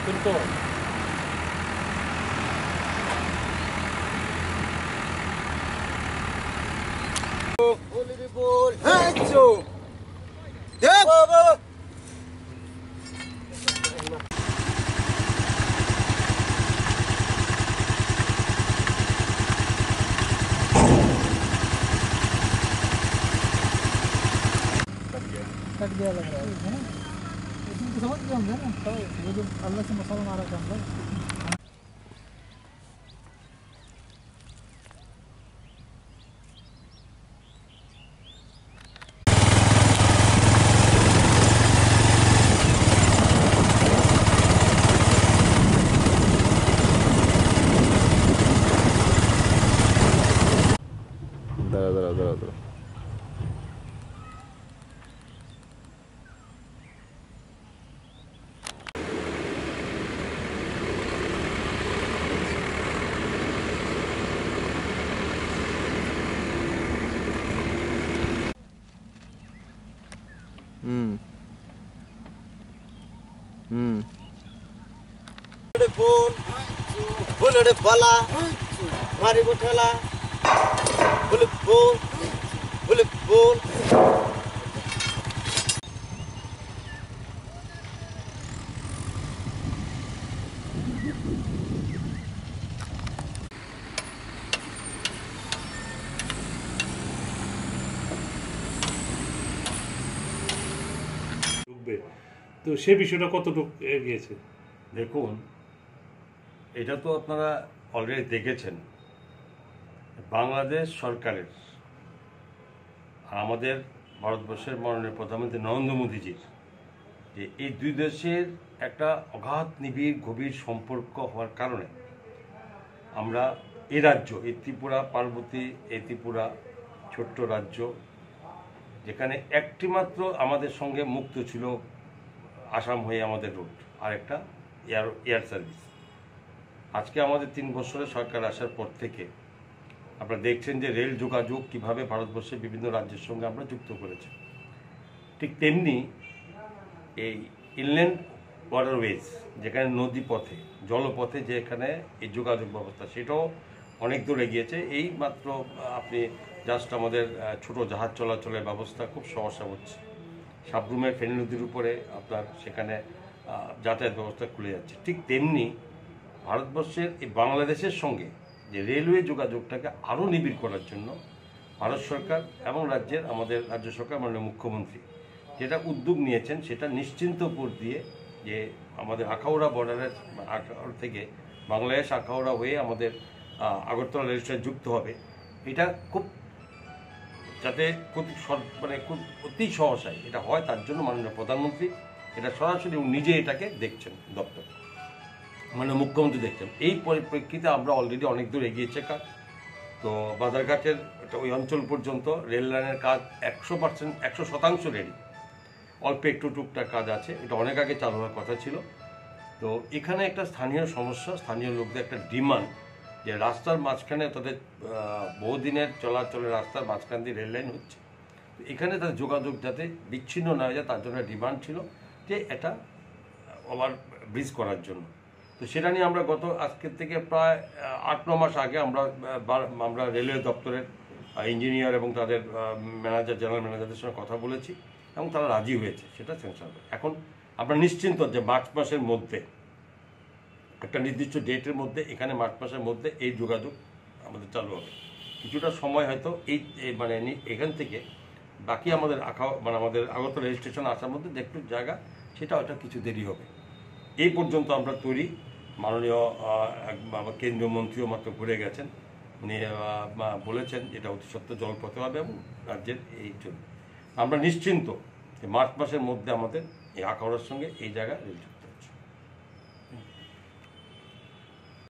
কিন্তু कट गया लग रहा है ना। इसमें तो समझ गए होंगे ना, तो वो जो अल्लाह से मसाला मारा था हम लोग। দাঁড়া। बुलड़े बाला मारी गोठला बुलक बोल তো সে বিষয়টা কতটুকু এগিয়েছে? দেখুন, এটা তো আপনারা অলরেডি দেখেছেন, বাংলাদেশ সরকারের আমাদের ভারতবর্ষের মাননীয় প্রধানমন্ত্রী নরেন্দ্র মোদীজির যে এই দুই দেশের একটা অগাধ নিবিড় গভীর সম্পর্ক হওয়ার কারণে আমরা এই রাজ্য, এই ত্রিপুরা পার্বতী, এই ত্রিপুরা ছোট্ট রাজ্য, যেখানে একটি মাত্র আমাদের সঙ্গে মুক্ত ছিল আসাম হয়ে আমাদের রুট, আর একটা এয়ার সার্ভিস। আজকে আমাদের 3 বছরের সরকার আসার পর থেকে আপনারা দেখছেন যে রেল যোগাযোগ কিভাবে ভারতবর্ষের বিভিন্ন রাজ্যের সঙ্গে আমরা যুক্ত করেছি। ঠিক তেমনি এই ইনল্যান্ড ওয়াটারওয়েজ, যেখানে নদী পথে জলপথে যেখানে এই যোগাযোগ ব্যবস্থা, সেটাও অনেক দূর এগিয়েছে। এই মাত্র আপনি জাস্ট আমাদের ছোট জাহাজ চলাচলের ব্যবস্থা খুব সমস্যা হচ্ছে। সাবরুমের ফেনী নদীর উপরে আপনার সেখানে যাতায়াত ব্যবস্থা খুলে যাচ্ছে। ঠিক তেমনি ভারতবর্ষের এই বাংলাদেশের সঙ্গে যে রেলওয়ে যোগাযোগটাকে আরও নিবিড় করার জন্য ভারত সরকার এবং আমাদের রাজ্য সরকার মাননীয় মুখ্যমন্ত্রী যেটা উদ্যোগ নিয়েছেন, সেটা নিশ্চিন্তপুর দিয়ে যে আমাদের আখাউড়া বর্ডারের থেকে বাংলাদেশ আখাউড়া হয়ে আমাদের আগরতলা রেল স্টেশন যুক্ত হবে, এটা খুব যাতে খুব অতি সহসায় এটা হয়, তার জন্য মাননীয় প্রধানমন্ত্রী এটা সরাসরি নিজে এটাকে দেখছেন, দপ্তর মানে মুখ্যমন্ত্রী দেখছেন। এই পরিপ্রেক্ষিতে আমরা অলরেডি অনেক দূর এগিয়েছে কাজ। তো বাজারঘাটের ওই অঞ্চল পর্যন্ত রেল লাইনের কাজ 100% রেডি, অল্প একটু টুকটাক কাজ আছে, এটা অনেক আগে চালু হওয়ার কথা ছিল। তো এখানে একটা স্থানীয় সমস্যা, স্থানীয় লোকদের একটা ডিমান্ড যে রাস্তার মাঝখানে তাদের বহুদিনের চলাচলের রাস্তার মাঝখান দিয়ে রেল লাইন হচ্ছে, তো এখানে তাদের যোগাযোগ যাতে বিচ্ছিন্ন না হয়ে যায় তার জন্য ডিমান্ড ছিল যে এটা ওভার ব্রিজ করার জন্য। তো সেটা নিয়ে আমরা আজকের থেকে প্রায় 8-9 মাস আগে আমরা রেলওয়ে দপ্তরের ইঞ্জিনিয়ার এবং তাদের জেনারেল ম্যানেজারদের সঙ্গে কথা বলেছি এবং তারা রাজি হয়েছে, সেটা স্যাংশন হবে। এখন আমরা নিশ্চিন্ত যে মার্চ মাসের মধ্যে, একটা নির্দিষ্ট ডেটের মধ্যে, এখানে মার্চ মাসের মধ্যে এই যোগাযোগ আমাদের চালু হবে। কিছুটা সময় হয়তো মানে এখান থেকে বাকি আমাদের আমাদের আগরতলা রেল স্টেশন আসার মধ্যে যে একটু জায়গা, সেটা হয়তো কিছু দেরি হবে। এই পর্যন্ত আমরা তৈরি। মাননীয় কেন্দ্রীয় মন্ত্রীও মাত্র ঘুরে গেছেন, উনি বলেছেন এটা অতি সত্ত্বর জলপথে হবে এবং রাজ্যের এই জন্য আমরা নিশ্চিন্ত যে মার্চ মাসের মধ্যে আমাদের এই আখাউড়ার সঙ্গে এই জায়গা রেল